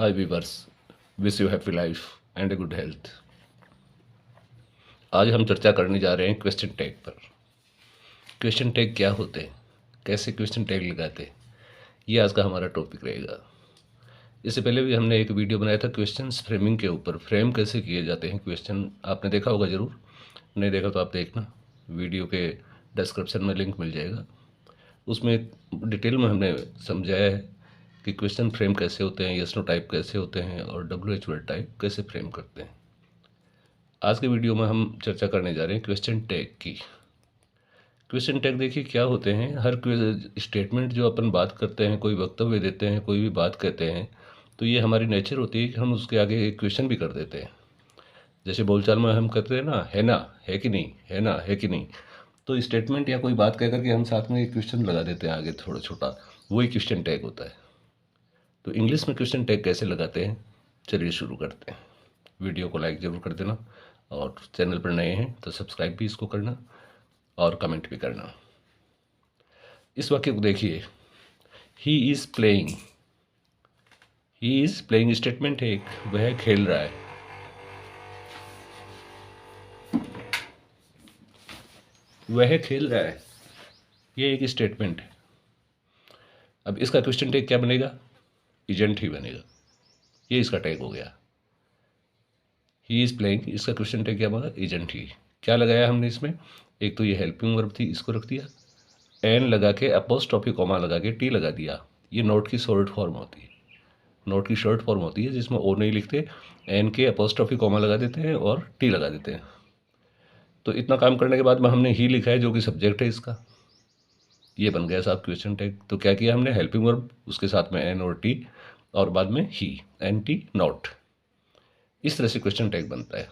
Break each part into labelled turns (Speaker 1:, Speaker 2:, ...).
Speaker 1: Hi viewers, wish you happy life and a good health. आज हम चर्चा करने जा रहे हैं क्वेश्चन टैग पर। क्वेश्चन टैग क्या होते हैं, कैसे क्वेश्चन टैग लगाते हैं, ये आज का हमारा टॉपिक रहेगा। इससे पहले भी हमने एक वीडियो बनाया था क्वेश्चंस फ्रेमिंग के ऊपर, फ्रेम कैसे किए जाते हैं क्वेश्चन, आपने देखा होगा ज़रूर। नहीं देखा तो आप देखना, वीडियो के डिस्क्रिप्शन में लिंक मिल जाएगा। उसमें डिटेल में हमने समझाया है कि क्वेश्चन फ्रेम कैसे होते हैं, यस नो टाइप कैसे होते हैं और WH वर्ड टाइप कैसे फ्रेम करते हैं। आज के वीडियो में हम चर्चा करने जा रहे हैं क्वेश्चन टैग की। क्वेश्चन टैग देखिए क्या होते हैं। हर स्टेटमेंट जो अपन बात करते हैं, कोई वक्तव्य देते हैं, कोई भी बात कहते हैं, तो ये हमारी नेचर होती है कि हम उसके आगे एक क्वेश्चन भी कर देते हैं। जैसे बोलचाल में हम कहते हैं ना, है कि नहीं, है ना, है कि नहीं। तो स्टेटमेंट या कोई बात कह करके हम साथ में एक क्वेश्चन लगा देते हैं आगे थोड़ा छोटा, वही क्वेश्चन टैग होता है। तो इंग्लिश में क्वेश्चन टैग कैसे लगाते हैं, चलिए शुरू करते हैं। वीडियो को लाइक ज़रूर कर देना और चैनल पर नए हैं तो सब्सक्राइब भी इसको करना और कमेंट भी करना। इस वाक्य को देखिए, he is playing. He is playing statement है एक, वह खेल रहा है। वह खेल रहा है, ये एक स्टेटमेंट है। अब इसका क्वेश्चन टैग क्या बनेगा, इजेंट ही बनेगा। ये इसका टैग हो गया, ही इज़ प्लेइंग। इसका क्वेश्चन टैग क्या बना, इजेंट ही। क्या लगाया हमने इसमें, एक तो ये हेल्पिंग वर्ब थी, इसको रख दिया, एन लगा के अपोस्ट्रोफी कॉमा लगा के टी लगा दिया। ये नोट की शॉर्ट फॉर्म होती है, नोट की शॉर्ट फॉर्म होती है जिसमें ओ नहीं लिखते, एन के अपोस्ट्रोफी कॉमा लगा देते हैं और टी लगा देते हैं। तो इतना काम करने के बाद में हमने ही लिखा है जो कि सब्जेक्ट है इसका। ये बन गया साहब क्वेश्चन टैग। तो क्या किया हमने, हेल्पिंग वर्ब, उसके साथ में एन और टी, और बाद में ही, एन टी नॉट। इस तरह से क्वेश्चन टैग बनता है।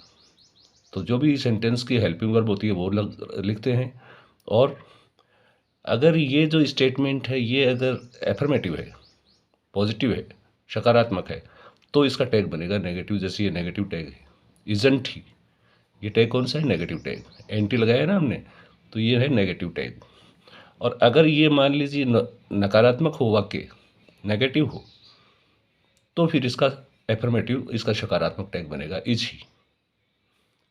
Speaker 1: तो जो भी सेंटेंस की हेल्पिंग वर्ब होती है वो लिखते हैं। और अगर ये जो स्टेटमेंट है ये अगर एफर्मेटिव है, पॉजिटिव है, सकारात्मक है, तो इसका टैग बनेगा नेगेटिव। जैसे ये नेगेटिव टैग है, इजंट ही। ये टैग कौन सा है, नेगेटिव टैग। एंटी लगाया ना हमने, तो ये है नेगेटिव टैग। और अगर ये मान लीजिए नकारात्मक हो वाक्य, नेगेटिव हो, तो फिर इसका एफर्मेटिव, इसका सकारात्मक टैग बनेगा, is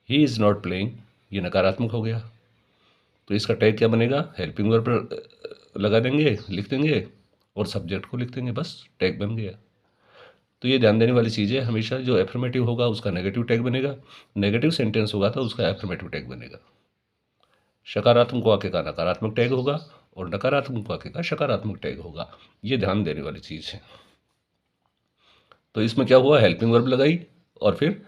Speaker 1: he is not playing. ये नकारात्मक हो गया, तो इसका टैग क्या बनेगा, हेल्पिंग वर्ब पर लगा देंगे, लिख देंगे और सब्जेक्ट को लिख देंगे, बस टैग बन गया। तो ये ध्यान देने वाली चीज़ है, हमेशा जो एफर्मेटिव होगा उसका नेगेटिव टैग बनेगा, नेगेटिव सेंटेंस होगा तो उसका एफर्मेटिव टैग बनेगा। सकारात्मक वाक्य का नकारात्मक टैग होगा और नकारात्मक वाक्य का सकारात्मक टैग होगा। ये ध्यान देने वाली चीज़ है। तो इसमें क्या हुआ, हेल्पिंग वर्ब लगाई और फिर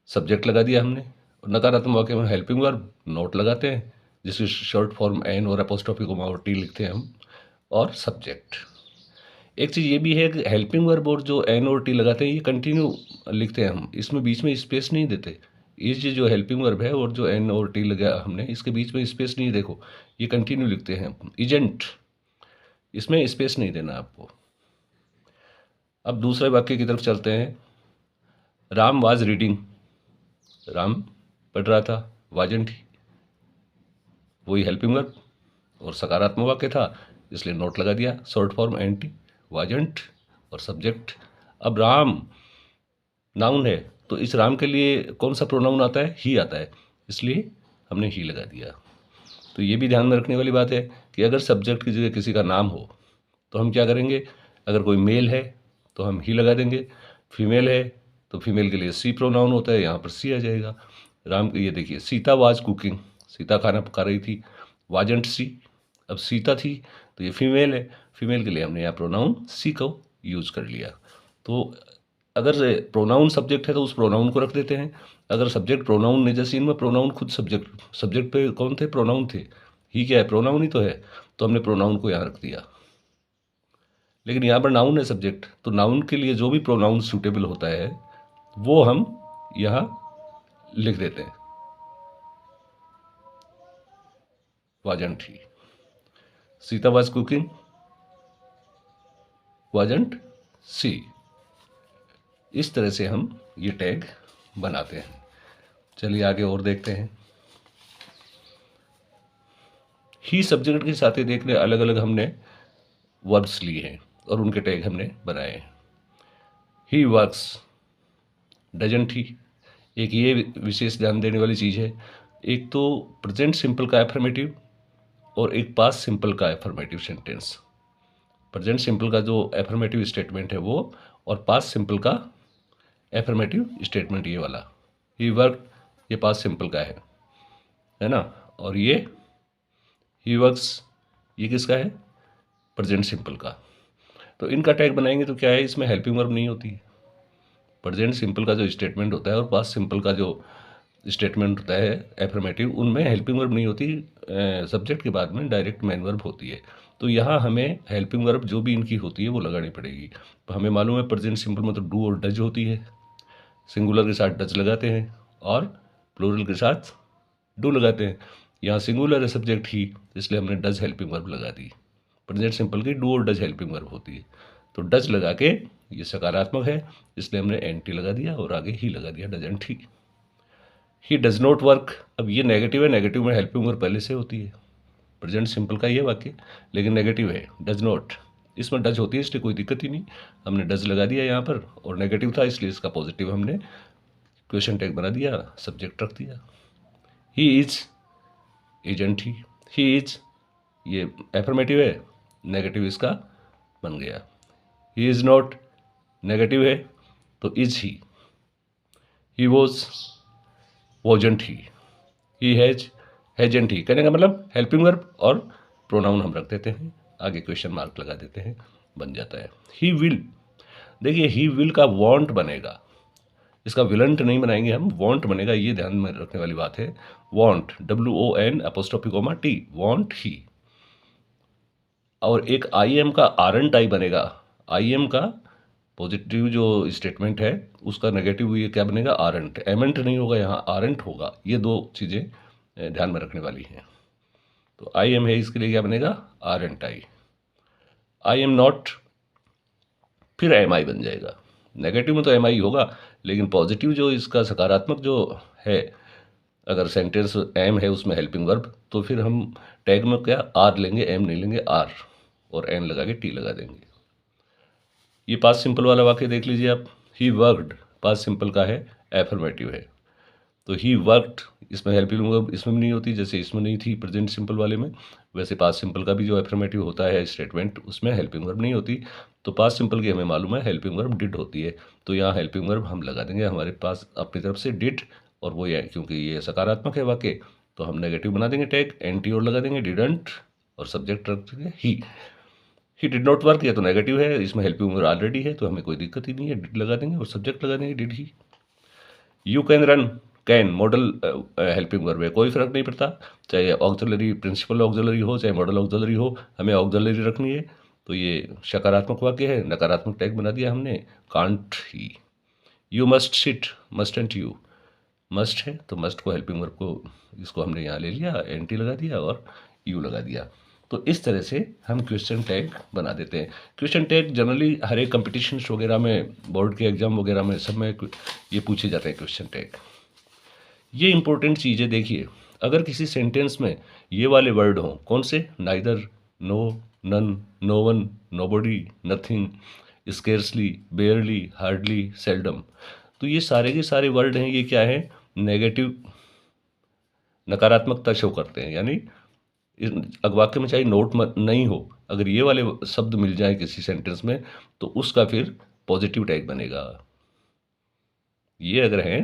Speaker 1: सब्जेक्ट लगा दिया हमने। और नकारात्मक वाक्य में हेल्पिंग वर्ब नोट लगाते हैं, जिसकी शॉर्ट फॉर्म एन और अपोस्ट्रोफी कोमा और टी लिखते हैं हम, और सब्जेक्ट। एक चीज़ ये भी है कि हेल्पिंग वर्ब और जो एन और टी लगाते हैं ये कंटिन्यू लिखते हैं हम, इसमें बीच में स्पेस नहीं देते। ये जो हेल्पिंग वर्ब है और जो एन और टी लगा हमने, इसके बीच में स्पेस नहीं, देखो ये कंटिन्यू लिखते हैं इजेंट, इसमें स्पेस नहीं देना आपको। अब दूसरे वाक्य की तरफ चलते हैं। राम वाज रीडिंग, राम पढ़ रहा था, वाजंट ही, वही हेल्पिंग वर्ब और सकारात्मक वाक्य था इसलिए नोट लगा दिया, शॉर्ट फॉर्म एंटी, वाजंट और सब्जेक्ट। अब राम नाउन है, तो इस राम के लिए कौन सा प्रोनाउन आता है, ही आता है, इसलिए हमने ही लगा दिया। तो ये भी ध्यान में रखने वाली बात है कि अगर सब्जेक्ट की जगह किसी का नाम हो तो हम क्या करेंगे, अगर कोई मेल है तो हम ही लगा देंगे, फीमेल है तो फीमेल के लिए सी प्रोनाउन होता है, यहाँ पर सी आ जाएगा। राम, ये देखिए सीता वाज कुकिंग, सीता खाना पका रही थी, वाजंट सी। अब सीता थी तो ये फीमेल है, फीमेल के लिए हमने यहाँ प्रोनाउन सी को यूज़ कर लिया। तो अगर प्रोनाउन सब्जेक्ट है तो उस प्रोनाउन को रख देते हैं, अगर सब्जेक्ट प्रोनाउन नहीं, जैसे इनमें प्रोनाउन खुद सब्जेक्ट पे कौन थे, प्रोनाउन थे, ही क्या है, प्रोनाउन ही तो है, तो हमने प्रोनाउन को यहाँ रख दिया। लेकिन यहाँ पर नाउन है सब्जेक्ट, तो नाउन के लिए जो भी प्रोनाउन सूटेबल होता है वो हम यहाँ लिख देते हैं, wasn't he. Sita was cooking, wasn't she. इस तरह से हम ये टैग बनाते हैं। चलिए आगे और देखते हैं। ही सब्जेक्ट के साथ ही देखने अलग अलग हमने वर्ब्स लिए हैं और उनके टैग हमने बनाए हैं। ही वर्क्स, डजंट ही, एक ये विशेष ध्यान देने वाली चीज़ है। एक तो प्रेजेंट सिंपल का एफर्मेटिव और एक पास्ट सिंपल का एफर्मेटिव सेंटेंस। प्रेजेंट सिंपल का जो एफर्मेटिव स्टेटमेंट है वो, और पास्ट सिंपल का एफर्मेटिव स्टेटमेंट ये वाला। ही वर्क, ये पास्ट सिंपल का है ना, और ये ही वर्क्स ये किसका है, प्रेजेंट सिंपल का। तो इनका टैग बनाएंगे तो क्या है, इसमें हेल्पिंग वर्ब नहीं होती। प्रेजेंट सिंपल का जो स्टेटमेंट होता है और पास्ट सिंपल का जो स्टेटमेंट होता है एफर्मेटिव, उनमें हेल्पिंग वर्ब नहीं होती, सब्जेक्ट के बाद में डायरेक्ट मेन वर्ब होती है। तो यहाँ हमें हेल्पिंग वर्ब जो भी इनकी होती है वो लगानी पड़ेगी। तो हमें मालूम है प्रेजेंट सिंपल में तो डू और डज होती है, सिंगुलर के साथ डज लगाते हैं और प्लूरल के साथ डू लगाते हैं। यहाँ सिंगुलर है सब्जेक्ट ही, इसलिए हमने डज हेल्पिंग वर्ब लगा दी। प्रेजेंट सिंपल की डू और डज हेल्पिंग वर्ब होती है, तो डज लगा के ये सकारात्मक है इसलिए हमने एंटी लगा दिया और आगे ही लगा दिया, doesn't he does not work. अब ये नेगेटिव है, नेगेटिव में हेल्पिंग वर्ब पहले से होती है, प्रेजेंट सिंपल का ये वाक्य, लेकिन नेगेटिव है, डज नॉट, इसमें डज होती है इसलिए कोई दिक्कत ही नहीं, हमने डज लगा दिया यहाँ पर, और नेगेटिव था इसलिए इसका पॉजिटिव हमने क्वेश्चन टैग बना दिया, सब्जेक्ट रख दिया। He is, isn't he is ये एफर्मेटिव है, नेगेटिव इसका बन गया। ही इज नॉट, नेगेटिव है तो is he was, wasn't he has, hasn't he. कहने का मतलब हेल्पिंग वर्ब और प्रोनाउन हम रख देते हैं, आगे क्वेश्चन मार्क लगा देते हैं, बन जाता है। ही विल, देखिए ही विल का वॉन्ट बनेगा, इसका विलंट नहीं बनाएंगे हम, वॉन्ट बनेगा, ये ध्यान में रखने वाली बात है। Want, WON''T, want he. और एक IM का आरंट आई बनेगा, IM का पॉजिटिव जो स्टेटमेंट है उसका नेगेटिव ये क्या बनेगा, आरंट, एमेंट नहीं होगा यहाँ, आरंट होगा। ये दो चीज़ें ध्यान में रखने वाली हैं। तो IM है, इसके लिए क्या बनेगा, आरंट आई एम नॉट, फिर MI बन जाएगा। नेगेटिव में तो MI होगा, लेकिन पॉजिटिव जो इसका सकारात्मक जो है, अगर सेंटेंस एम है उसमें हेल्पिंग वर्ब, तो फिर हम टैग में क्या आर लेंगे, एम नहीं लेंगे, आर, और एन लगा के टी लगा देंगे। ये पास्ट सिंपल वाला वाक्य देख लीजिए आप, ही वर्कड, पास्ट सिंपल का है, एफर्मेटिव है, तो ही वर्कड, इसमें हेल्पिंग वर्ब इसमें भी नहीं होती, जैसे इसमें नहीं थी प्रेजेंट सिंपल वाले में, वैसे पास्ट सिंपल का भी जो एफर्मेटिव होता है स्टेटमेंट, उसमें हेल्पिंग वर्ब नहीं होती। तो पास्ट सिंपल की हमें मालूम है हेल्पिंग वर्ब डिड होती है, तो यहाँ हेल्पिंग वर्ब हम लगा देंगे हमारे पास अपनी तरफ से डिड, और वो ये क्योंकि ये सकारात्मक है वाक्य तो हम नेगेटिव बना देंगे टैग, एंटी और लगा देंगे, डिडंट, और सब्जेक्ट रख देंगे ही डिड नॉट वर्क, ये तो नेगेटिव है, इसमें हेल्पिंग वर्ब ऑलरेडी है तो हमें कोई दिक्कत ही नहीं है, डिड लगा देंगे और सब्जेक्ट लगा देंगे, did he. You can run, can model helping verb है, कोई फर्क नहीं पड़ता, चाहे ऑक्सिलरी प्रिंसिपल ऑक्सिलरी हो चाहे मॉडल ऑक्सिलरी हो, हमें ऑक्सिलरी रखनी है। तो ये सकारात्मक वाक्य है, नकारात्मक टैग बना दिया हमने, can't he. You must sit, must and you, must है तो मस्ट को हेल्पिंग वर्ब को इसको हमने यहाँ ले लिया, एंटी लगा दिया और यू लगा दिया। तो इस तरह से हम क्वेश्चन टैग बना देते हैं। क्वेश्चन टैग जनरली हर एक कॉम्पिटिशन्स वगैरह में, बोर्ड के एग्जाम वगैरह में सब में ये पूछे जाते हैं क्वेश्चन टैग। ये इंपॉर्टेंट चीज़ है, देखिए अगर किसी सेंटेंस में ये वाले वर्ड हों, कौन से, neither, no, none, no one, nobody, nothing, scarcely, barely, hardly, seldom, तो ये सारे के सारे वर्ड हैं, ये क्या है, नेगेटिव, नकारात्मकता शो करते हैं। यानी वाक्य में चाहे नोट नहीं हो, अगर ये वाले शब्द मिल जाए किसी सेंटेंस में तो उसका फिर पॉजिटिव टैग बनेगा। ये अगर है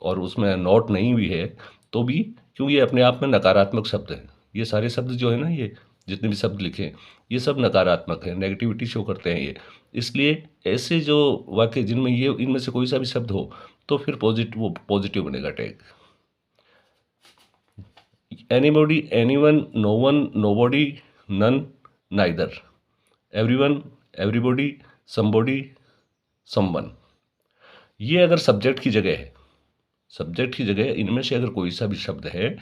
Speaker 1: और उसमें नोट नहीं भी है तो भी, क्योंकि ये अपने आप में नकारात्मक शब्द है, ये सारे शब्द जो है ना, ये जितने भी शब्द लिखे ये सब नकारात्मक है, नेगेटिविटी शो करते हैं ये, इसलिए ऐसे जो वाक्य जिनमें ये इनमें से कोई सा भी शब्द हो तो फिर पॉजिटिव बनेगा tag. Anybody, anyone, no one, nobody, none, neither, everyone, everybody, somebody, someone. ये अगर सब्जेक्ट की जगह है, सब्जेक्ट की जगह इनमें से अगर कोई सा भी शब्द है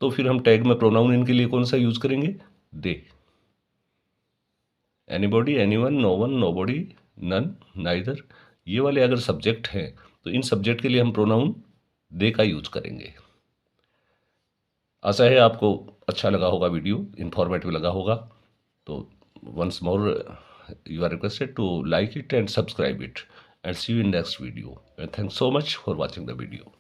Speaker 1: तो फिर हम टैग में प्रोनाउन इनके लिए कौन सा यूज करेंगे, दे। Anybody, anyone, no one, nobody, none, neither, ये वाले अगर सब्जेक्ट हैं तो इन सब्जेक्ट के लिए हम प्रोनाउन दे का यूज करेंगे। आशा है आपको अच्छा लगा होगा, वीडियो इन्फॉर्मेटिव लगा होगा। तो once more you are requested to like it and subscribe it and see you in next video. And thanks so much for watching the video.